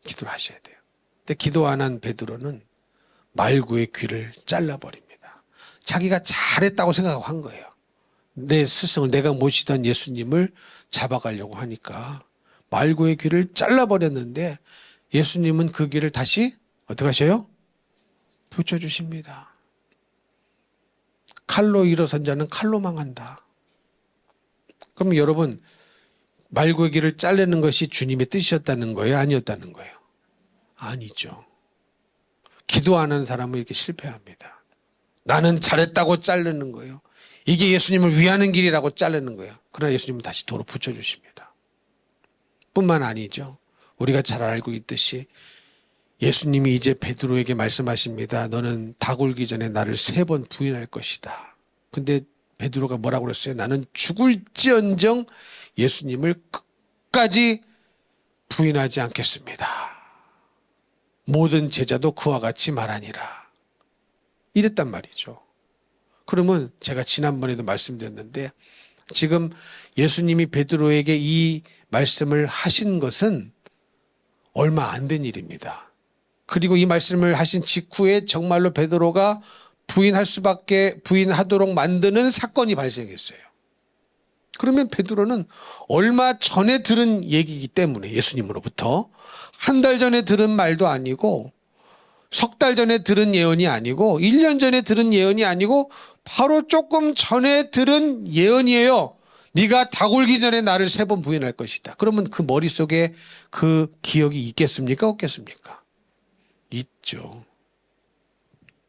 기도를 하셔야 돼요. 근데 기도 안 한 베드로는 말구의 귀를 잘라버립니다. 자기가 잘했다고 생각하고 한 거예요. 내 스승을, 내가 모시던 예수님을 잡아가려고 하니까 말구의 귀를 잘라버렸는데 예수님은 그 귀를 다시 어떻게 하셔요? 붙여주십니다. 칼로 일어선 자는 칼로 망한다. 그럼 여러분, 말구의 귀를 자르는 것이 주님의 뜻이었다는 거예요? 아니었다는 거예요? 아니죠. 기도 안 하는 사람은 이렇게 실패합니다. 나는 잘했다고 자르는 거예요. 이게 예수님을 위하는 길이라고 자르는 거예요. 그러나 예수님은 다시 도로 붙여주십니다. 뿐만 아니죠. 우리가 잘 알고 있듯이 예수님이 이제 베드로에게 말씀하십니다. 너는 닭 울기 전에 나를 3번 부인할 것이다. 근데 베드로가 뭐라고 그랬어요? 나는 죽을지언정 예수님을 끝까지 부인하지 않겠습니다. 모든 제자도 그와 같이 말하니라. 이랬단 말이죠. 그러면 제가 지난번에도 말씀드렸는데 지금 예수님이 베드로에게 이 말씀을 하신 것은 얼마 안 된 일입니다. 그리고 이 말씀을 하신 직후에 정말로 베드로가 부인하도록 만드는 사건이 발생했어요. 그러면 베드로는 얼마 전에 들은 얘기이기 때문에 예수님으로부터 한 달 전에 들은 말도 아니고 석 달 전에 들은 예언이 아니고 1년 전에 들은 예언이 아니고 바로 조금 전에 들은 예언이에요. 네가 닭 울기 전에 나를 3번 부인할 것이다. 그러면 그 머릿속에 그 기억이 있겠습니까? 없겠습니까? 있죠.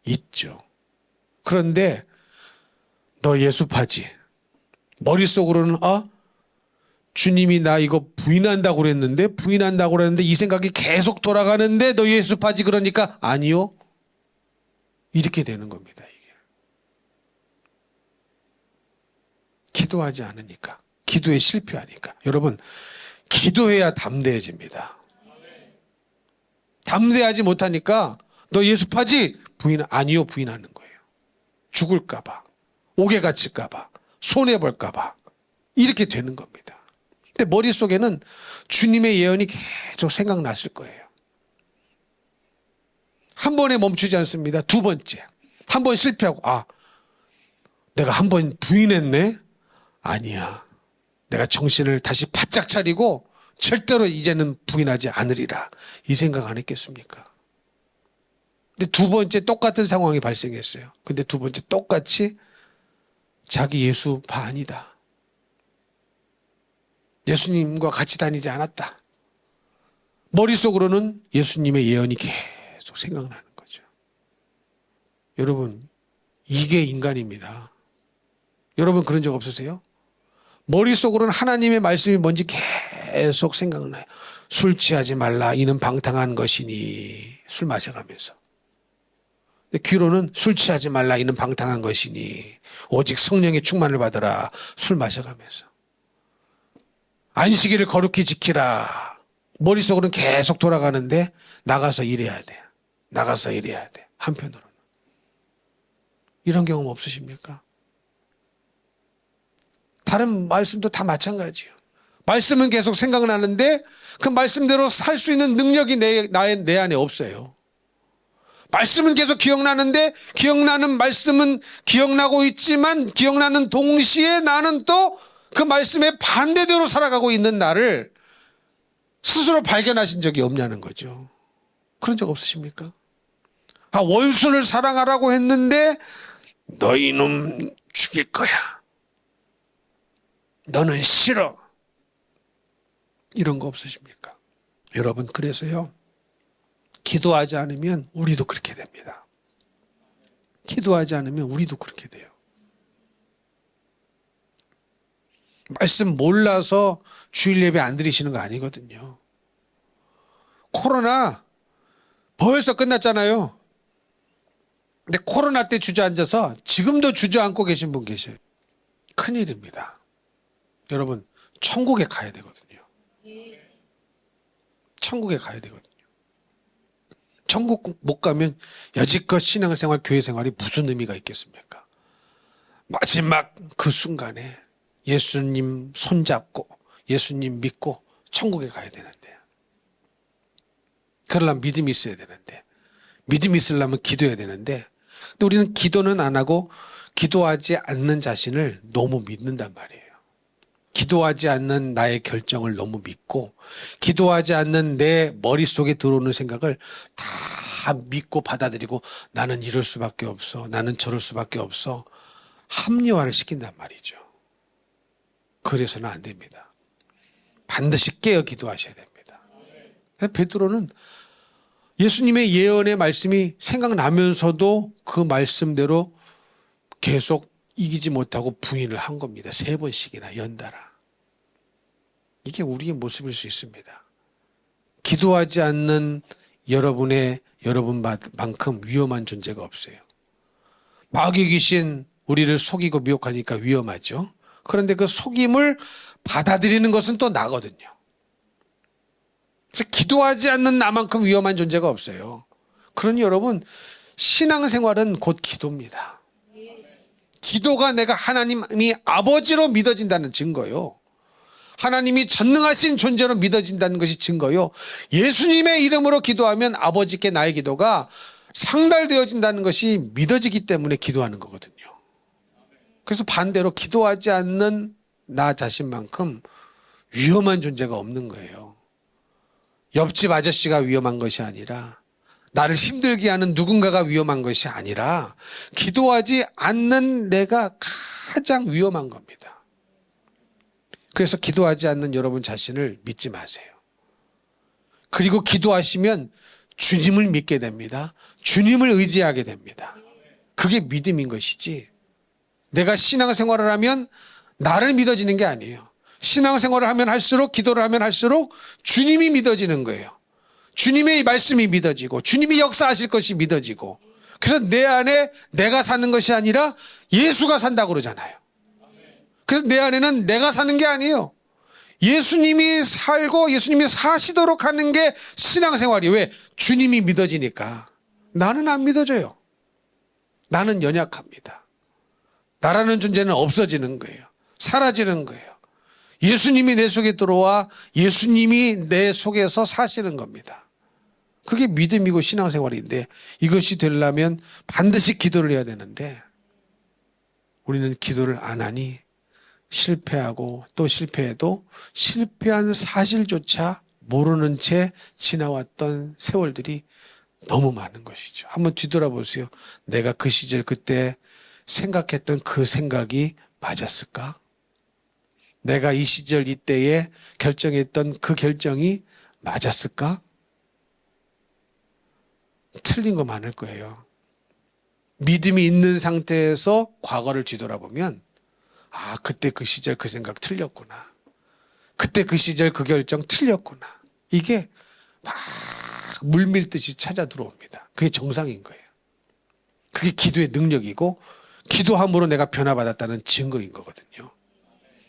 있죠. 그런데 너 예수파지. 머릿속으로는 주님이 나 이거 부인한다고 그랬는데 이 생각이 계속 돌아가는데 너 예수파지 그러니까 아니요. 이렇게 되는 겁니다. 이게. 기도하지 않으니까. 기도에 실패하니까. 여러분 기도해야 담대해집니다. 담대하지 못하니까 너 예수파지? 아니요 부인하는 거예요. 죽을까 봐. 옥에 갇힐까 봐. 손해볼까 봐. 이렇게 되는 겁니다. 근데 머릿속에는 주님의 예언이 계속 생각났을 거예요. 한 번에 멈추지 않습니다. 두 번째. 한 번 실패하고 내가 한 번 부인했네? 아니야. 내가 정신을 다시 바짝 차리고 절대로 이제는 부인하지 않으리라. 이 생각 안 했겠습니까? 근데 두 번째 똑같은 상황이 발생했어요. 근데 두 번째 똑같이 자기 예수파 아니다. 예수님과 같이 다니지 않았다. 머릿속으로는 예수님의 예언이 계속 생각나는 거죠. 여러분, 이게 인간입니다. 여러분 그런 적 없으세요? 머릿속으로는 하나님의 말씀이 뭔지 계속 생각나요. 술 취하지 말라. 이는 방탕한 것이니. 술 마셔가면서. 귀로는 술 취하지 말라. 이는 방탕한 것이니. 오직 성령의 충만을 받으라. 술 마셔가면서. 안식일을 거룩히 지키라. 머릿속으로는 계속 돌아가는데 나가서 일해야 돼. 나가서 일해야 돼. 한편으로는. 이런 경험 없으십니까? 다른 말씀도 다 마찬가지예요. 말씀은 계속 생각나는데 그 말씀대로 살 수 있는 능력이 내 안에 없어요. 말씀은 계속 기억나는데 기억나는 말씀은 기억나고 있지만 기억나는 동시에 나는 또 그 말씀의 반대대로 살아가고 있는 나를 스스로 발견하신 적이 없냐는 거죠. 그런 적 없으십니까? 원수를 사랑하라고 했는데 너 이놈 죽일 거야. 너는 싫어. 이런 거 없으십니까? 여러분 그래서요. 기도하지 않으면 우리도 그렇게 됩니다. 기도하지 않으면 우리도 그렇게 돼요. 말씀 몰라서 주일 예배 안 드리시는 거 아니거든요. 코로나 벌써 끝났잖아요. 근데 코로나 때 주저앉아서 지금도 주저앉고 계신 분 계셔요. 큰일입니다. 여러분 천국에 가야 되거든요. 천국에 가야 되거든요. 천국 못 가면 여지껏 신앙생활, 교회생활이 무슨 의미가 있겠습니까? 마지막 그 순간에 예수님 손잡고 예수님 믿고 천국에 가야 되는데 그러려면 믿음이 있어야 되는데 믿음이 있으려면 기도해야 되는데 근데 우리는 기도는 안 하고 기도하지 않는 자신을 너무 믿는단 말이에요. 기도하지 않는 나의 결정을 너무 믿고 기도하지 않는 내 머릿속에 들어오는 생각을 다 믿고 받아들이고 나는 이럴 수밖에 없어. 나는 저럴 수밖에 없어. 합리화를 시킨단 말이죠. 그래서는 안 됩니다. 반드시 깨어 기도하셔야 됩니다. 베드로는 예수님의 예언의 말씀이 생각나면서도 그 말씀대로 계속 이기지 못하고 부인을 한 겁니다. 3번씩이나 연달아. 이게 우리의 모습일 수 있습니다. 기도하지 않는 여러분만큼 위험한 존재가 없어요. 마귀 귀신 우리를 속이고 미혹하니까 위험하죠. 그런데 그 속임을 받아들이는 것은 또 나거든요. 그래서 기도하지 않는 나만큼 위험한 존재가 없어요. 그러니 여러분 신앙생활은 곧 기도입니다. 기도가 내가 하나님이 아버지로 믿어진다는 증거요. 하나님이 전능하신 존재로 믿어진다는 것이 증거요. 예수님의 이름으로 기도하면 아버지께 나의 기도가 상달되어진다는 것이 믿어지기 때문에 기도하는 거거든요. 그래서 반대로 기도하지 않는 나 자신만큼 위험한 존재가 없는 거예요. 옆집 아저씨가 위험한 것이 아니라, 나를 힘들게 하는 누군가가 위험한 것이 아니라 기도하지 않는 내가 가장 위험한 겁니다. 그래서 기도하지 않는 여러분 자신을 믿지 마세요. 그리고 기도하시면 주님을 믿게 됩니다. 주님을 의지하게 됩니다. 그게 믿음인 것이지, 내가 신앙생활을 하면 나를 믿어지는 게 아니에요. 신앙생활을 하면 할수록, 기도를 하면 할수록 주님이 믿어지는 거예요. 주님의 말씀이 믿어지고 주님이 역사하실 것이 믿어지고, 그래서 내 안에 내가 사는 것이 아니라 예수가 산다고 그러잖아요. 그래서 내 안에는 내가 사는 게 아니에요. 예수님이 살고 예수님이 사시도록 하는 게 신앙생활이에요. 왜? 주님이 믿어지니까. 나는 안 믿어져요. 나는 연약합니다. 나라는 존재는 없어지는 거예요. 사라지는 거예요. 예수님이 내 속에 들어와 예수님이 내 속에서 사시는 겁니다. 그게 믿음이고 신앙생활인데, 이것이 되려면 반드시 기도를 해야 되는데 우리는 기도를 안 하니 실패하고, 또 실패해도 실패한 사실조차 모르는 채 지나왔던 세월들이 너무 많은 것이죠. 한번 뒤돌아보세요. 내가 그 시절 그때 생각했던 그 생각이 맞았을까? 내가 이 시절 이때에 결정했던 그 결정이 맞았을까? 틀린 거 많을 거예요. 믿음이 있는 상태에서 과거를 뒤돌아보면, 아, 그때 그 시절 그 생각 틀렸구나. 그때 그 시절 그 결정 틀렸구나. 이게 막 물밀듯이 찾아 들어옵니다. 그게 정상인 거예요. 그게 기도의 능력이고, 기도함으로 내가 변화받았다는 증거인 거거든요.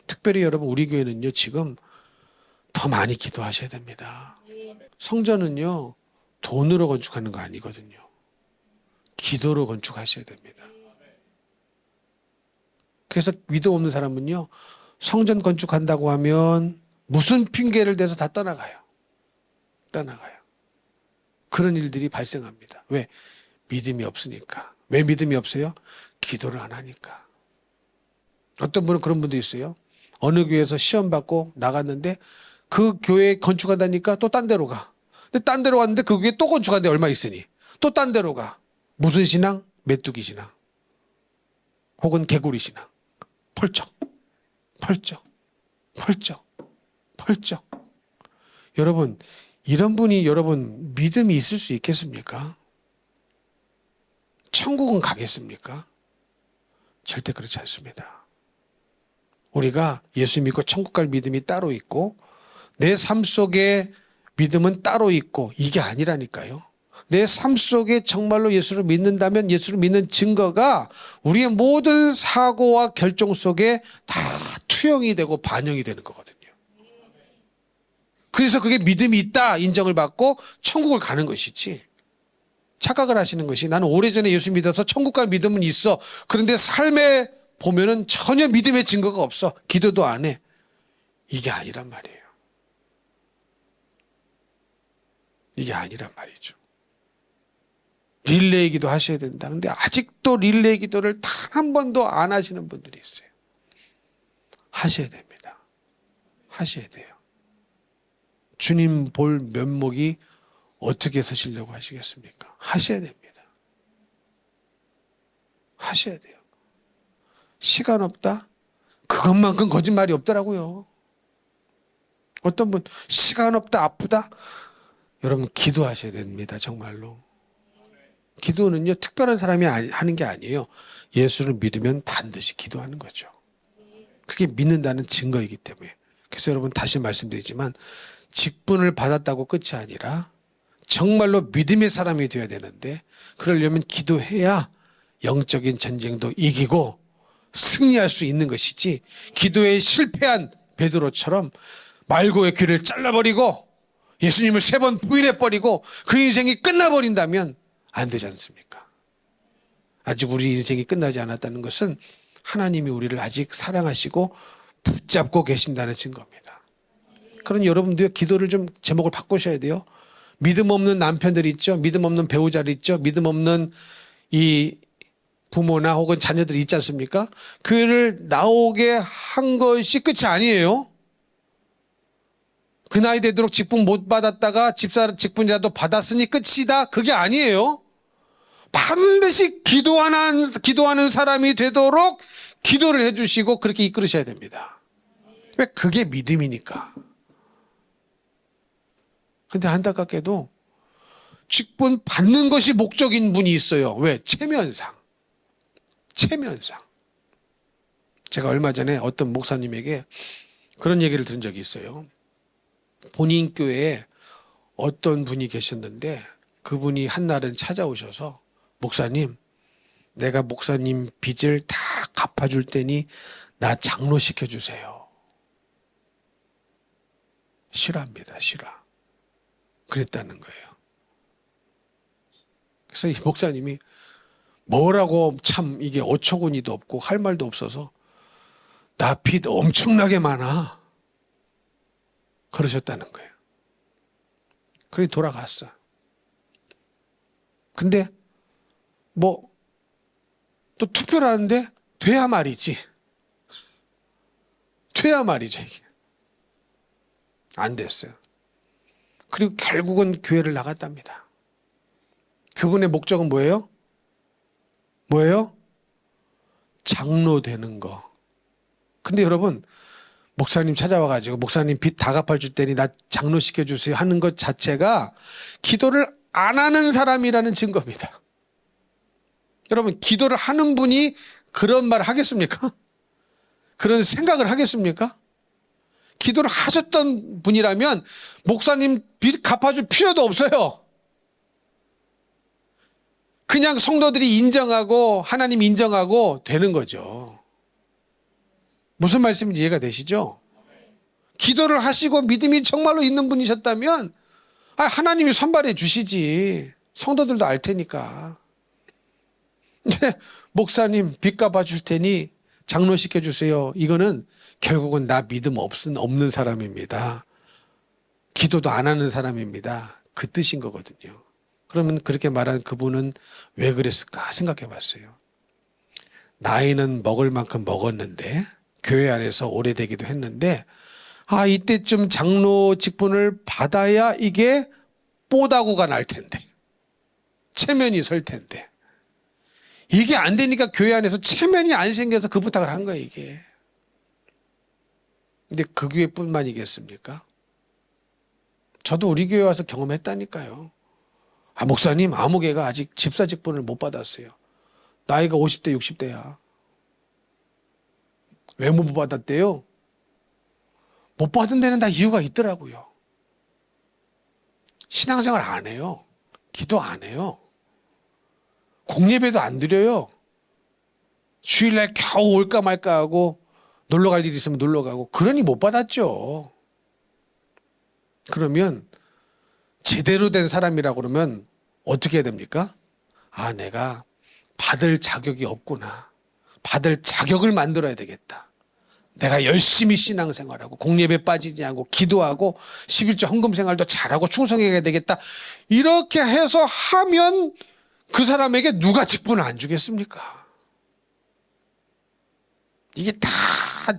특별히 여러분, 우리 교회는요, 지금 더 많이 기도하셔야 됩니다. 성전은요, 돈으로 건축하는 거 아니거든요. 기도로 건축하셔야 됩니다. 그래서 믿음 없는 사람은요, 성전 건축한다고 하면 무슨 핑계를 대서 다 떠나가요. 그런 일들이 발생합니다. 왜? 믿음이 없으니까. 왜 믿음이 없어요? 기도를 안 하니까. 어떤 분은 그런 분도 있어요. 어느 교회에서 시험 받고 나갔는데 그 교회 건축한다니까 또 딴 데로 가. 근데 딴 데로 갔는데 그 교회 또 건축한데 얼마 있으니 또 딴 데로 가. 무슨 신앙? 메뚜기 신앙. 혹은 개구리 신앙. 펄쩍. 여러분, 이런 분이 여러분 믿음이 있을 수 있겠습니까? 천국은 가겠습니까? 절대 그렇지 않습니다. 우리가 예수 믿고 천국 갈 믿음이 따로 있고, 내 삶 속에 믿음은 따로 있고, 이게 아니라니까요. 내 삶 속에 정말로 예수를 믿는다면 예수를 믿는 증거가 우리의 모든 사고와 결정 속에 다 투영이 되고 반영이 되는 거거든요. 그래서 그게 믿음이 있다 인정을 받고 천국을 가는 것이지, 착각을 하시는 것이 나는 오래전에 예수 믿어서 천국 갈 믿음은 있어, 그런데 삶에 보면은 전혀 믿음의 증거가 없어, 기도도 안 해, 이게 아니란 말이에요. 이게 아니란 말이죠. 릴레이 기도 하셔야 된다. 근데 아직도 릴레이 기도를 단 한 번도 안 하시는 분들이 있어요. 하셔야 됩니다. 하셔야 돼요. 주님 볼 면목이 어떻게 서시려고 하시겠습니까? 하셔야 됩니다. 하셔야 돼요. 시간 없다? 그것만큼 거짓말이 없더라고요. 어떤 분 시간 없다, 아프다? 여러분 기도하셔야 됩니다. 정말로. 기도는요, 특별한 사람이 하는 게 아니에요. 예수를 믿으면 반드시 기도하는 거죠. 그게 믿는다는 증거이기 때문에. 그래서 여러분 다시 말씀드리지만, 직분을 받았다고 끝이 아니라 정말로 믿음의 사람이 되어야 되는데, 그러려면 기도해야 영적인 전쟁도 이기고 승리할 수 있는 것이지, 기도에 실패한 베드로처럼 말고의 귀를 잘라버리고 예수님을 3번 부인해버리고 그 인생이 끝나버린다면 안 되지 않습니까? 아직 우리 인생이 끝나지 않았다는 것은 하나님이 우리를 아직 사랑하시고 붙잡고 계신다는 증거입니다. 그러니 여러분들 기도를 좀 제목을 바꾸셔야 돼요. 믿음 없는 남편들 있죠. 믿음 없는 배우자들 있죠. 믿음 없는 이 부모나 혹은 자녀들이 있지 않습니까? 교회를 나오게 한 것이 끝이 아니에요. 그 나이 되도록 직분 못 받았다가 직분이라도 받았으니 끝이다. 그게 아니에요. 반드시 기도하는 사람이 되도록 기도를 해주시고 그렇게 이끌으셔야 됩니다. 왜? 그게 믿음이니까. 근데 안타깝게도 직분 받는 것이 목적인 분이 있어요. 왜? 체면상. 제가 얼마 전에 어떤 목사님에게 그런 얘기를 들은 적이 있어요. 본인 교회에 어떤 분이 계셨는데 그분이 한날은 찾아오셔서 목사님, 내가 목사님 빚을 다 갚아줄 테니 나 장로시켜 주세요. 싫어합니다. 싫어. 그랬다는 거예요. 그래서 이 목사님이 뭐라고 참 이게 어처구니도 없고 할 말도 없어서 나 빚 엄청나게 많아. 그러셨다는 거예요. 그래 돌아갔어. 근데 뭐 또 투표를 하는데 돼야 말이지. 돼야 말이죠 이게. 안 됐어요. 그리고 결국은 교회를 나갔답니다. 그분의 목적은 뭐예요? 뭐예요? 장로 되는 거. 근데 여러분 목사님 찾아와가지고 목사님 빚 다 갚아줄 테니 나 장로 시켜주세요 하는 것 자체가 기도를 안 하는 사람이라는 증거입니다. 여러분 기도를 하는 분이 그런 말을 하겠습니까? 그런 생각을 하겠습니까? 기도를 하셨던 분이라면 목사님 빚 갚아줄 필요도 없어요. 그냥 성도들이 인정하고 하나님 인정하고 되는 거죠. 무슨 말씀인지 이해가 되시죠? 기도를 하시고 믿음이 정말로 있는 분이셨다면 하나님이 선발해 주시지. 성도들도 알 테니까. 근데 목사님 빚 갚아줄 테니 장로 시켜주세요. 이거는 결국은 나 믿음 없는 사람입니다. 기도도 안 하는 사람입니다. 그 뜻인 거거든요. 그러면 그렇게 말한 그분은 왜 그랬을까 생각해 봤어요. 나이는 먹을 만큼 먹었는데 교회 안에서 오래되기도 했는데 이때쯤 장로 직분을 받아야 이게 뽀다구가 날 텐데 체면이 설 텐데 이게 안 되니까 교회 안에서 체면이 안 생겨서 그 부탁을 한 거예요 이게. 근데 그 교회뿐만이겠습니까? 저도 우리 교회 와서 경험했다니까요. 목사님 아무 개가 아직 집사 직분을 못 받았어요. 나이가 50대 60대야. 왜 못 받았대요? 못 받은 데는 다 이유가 있더라고요. 신앙생활 안 해요. 기도 안 해요. 공예배도 안 드려요. 주일날 겨우 올까 말까 하고 놀러 갈 일이 있으면 놀러 가고 그러니 못 받았죠. 그러면 제대로 된 사람이라고 그러면 어떻게 해야 됩니까? 내가 받을 자격이 없구나. 받을 자격을 만들어야 되겠다. 내가 열심히 신앙생활하고 공예배 빠지지 않고 기도하고 11조 헌금 생활도 잘하고 충성해야 되겠다. 이렇게 해서 하면 그 사람에게 누가 직분을 안 주겠습니까? 이게 다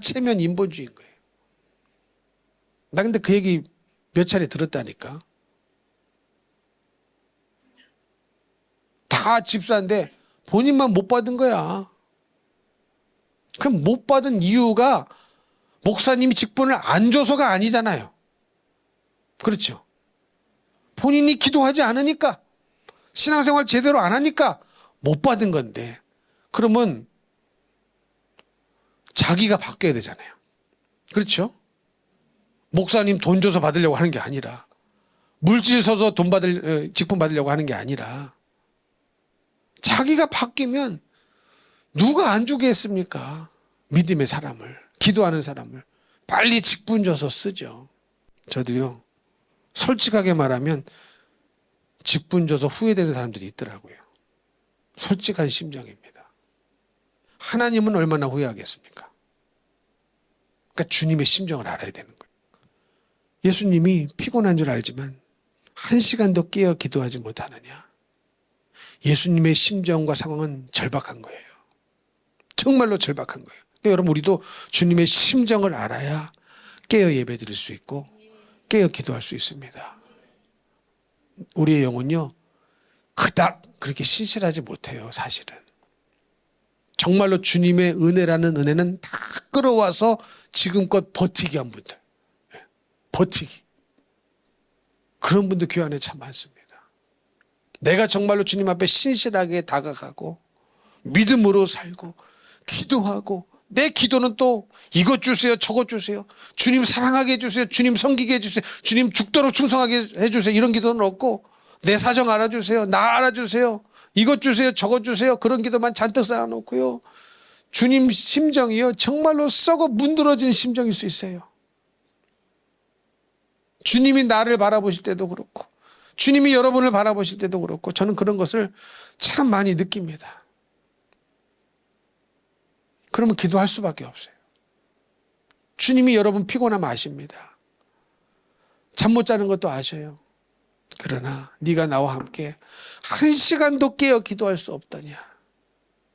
체면 인본주의인 거예요. 나 근데 그 얘기 몇 차례 들었다니까. 다 집사인데 본인만 못 받은 거야. 그럼 못 받은 이유가 목사님이 직분을 안 줘서가 아니잖아요. 그렇죠. 본인이 기도하지 않으니까 신앙생활 제대로 안 하니까 못 받은 건데 그러면 자기가 바뀌어야 되잖아요. 그렇죠. 목사님 돈 줘서 받으려고 하는 게 아니라 물질 써서 직분 받으려고 하는 게 아니라 자기가 바뀌면 누가 안 주겠습니까? 믿음의 사람을, 기도하는 사람을 빨리 직분 줘서 쓰죠. 저도요, 솔직하게 말하면 직분 줘서 후회되는 사람들이 있더라고요. 솔직한 심정입니다. 하나님은 얼마나 후회하겠습니까? 그러니까 주님의 심정을 알아야 되는 거예요. 예수님이 피곤한 줄 알지만 1시간도 깨어 기도하지 못하느냐. 예수님의 심정과 상황은 절박한 거예요. 정말로 절박한 거예요. 그러니까 여러분, 우리도 주님의 심정을 알아야 깨어 예배드릴 수 있고 깨어 기도할 수 있습니다. 우리의 영혼요, 그닥 그렇게 신실하지 못해요, 사실은. 정말로 주님의 은혜라는 은혜는 다 끌어와서 지금껏 버티게 한 분들. 버티기. 그런 분들 교회 안에 참 많습니다. 내가 정말로 주님 앞에 신실하게 다가가고 믿음으로 살고 기도하고, 내 기도는 또 이것 주세요, 저것 주세요, 주님 사랑하게 해주세요, 주님 섬기게 해주세요, 주님 죽도록 충성하게 해주세요, 이런 기도는 없고, 내 사정 알아주세요, 나 알아주세요, 이것 주세요, 저것 주세요, 그런 기도만 잔뜩 쌓아놓고요. 주님 심정이요, 정말로 썩어 문드러진 심정일 수 있어요. 주님이 나를 바라보실 때도 그렇고 주님이 여러분을 바라보실 때도 그렇고, 저는 그런 것을 참 많이 느낍니다. 그러면 기도할 수밖에 없어요. 주님이 여러분 피곤하면 아십니다. 잠 못 자는 것도 아셔요. 그러나 네가 나와 함께 1시간도 깨어 기도할 수 없다냐,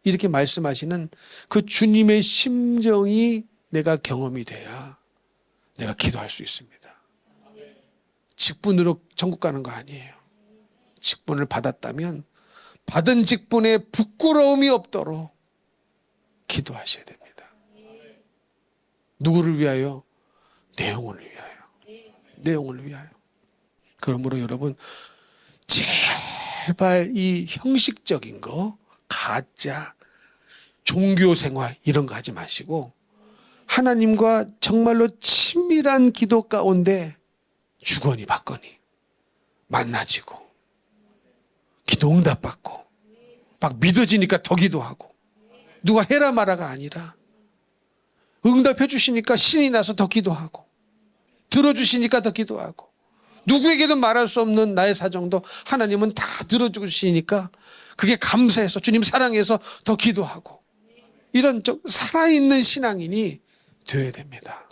이렇게 말씀하시는 그 주님의 심정이 내가 경험이 돼야 내가 기도할 수 있습니다. 직분으로 천국 가는 거 아니에요. 직분을 받았다면 받은 직분에 부끄러움이 없도록 기도하셔야 됩니다. 누구를 위하여? 내 영혼을 위하여. 내 영혼을 위하여. 그러므로 여러분, 제발 이 형식적인 거, 가짜, 종교생활 이런 거 하지 마시고 하나님과 정말로 친밀한 기도 가운데 주거니 받거니 만나지고 기도 응답받고 막 믿어지니까 더 기도하고, 누가 해라 마라가 아니라 응답해 주시니까 신이 나서 더 기도하고, 들어주시니까 더 기도하고, 누구에게도 말할 수 없는 나의 사정도 하나님은 다 들어주시니까 그게 감사해서, 주님 사랑해서 더 기도하고, 이런 좀 살아있는 신앙인이 되어야 됩니다.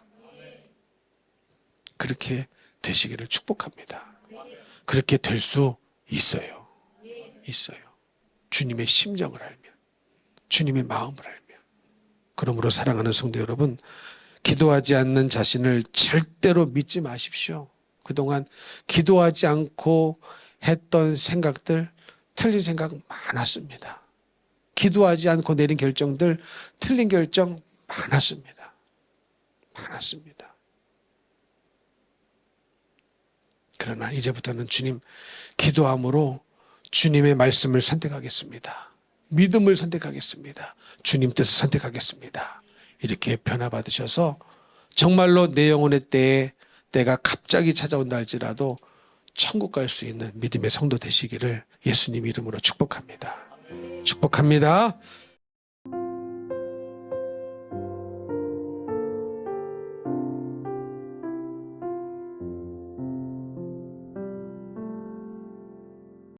그렇게 되시기를 축복합니다. 그렇게 될 수 있어요. 있어요. 주님의 심정을 알면, 주님의 마음을 알면. 그러므로 사랑하는 성도 여러분, 기도하지 않는 자신을 절대로 믿지 마십시오. 그동안 기도하지 않고 했던 생각들, 틀린 생각 많았습니다. 기도하지 않고 내린 결정들, 틀린 결정 많았습니다. 많았습니다. 그러나 이제부터는 주님, 기도함으로 주님의 말씀을 선택하겠습니다. 믿음을 선택하겠습니다. 주님 뜻을 선택하겠습니다. 이렇게 변화받으셔서 정말로 내 영혼의 때가 갑자기 찾아온다 할지라도 천국 갈 수 있는 믿음의 성도 되시기를 예수님 이름으로 축복합니다. 축복합니다.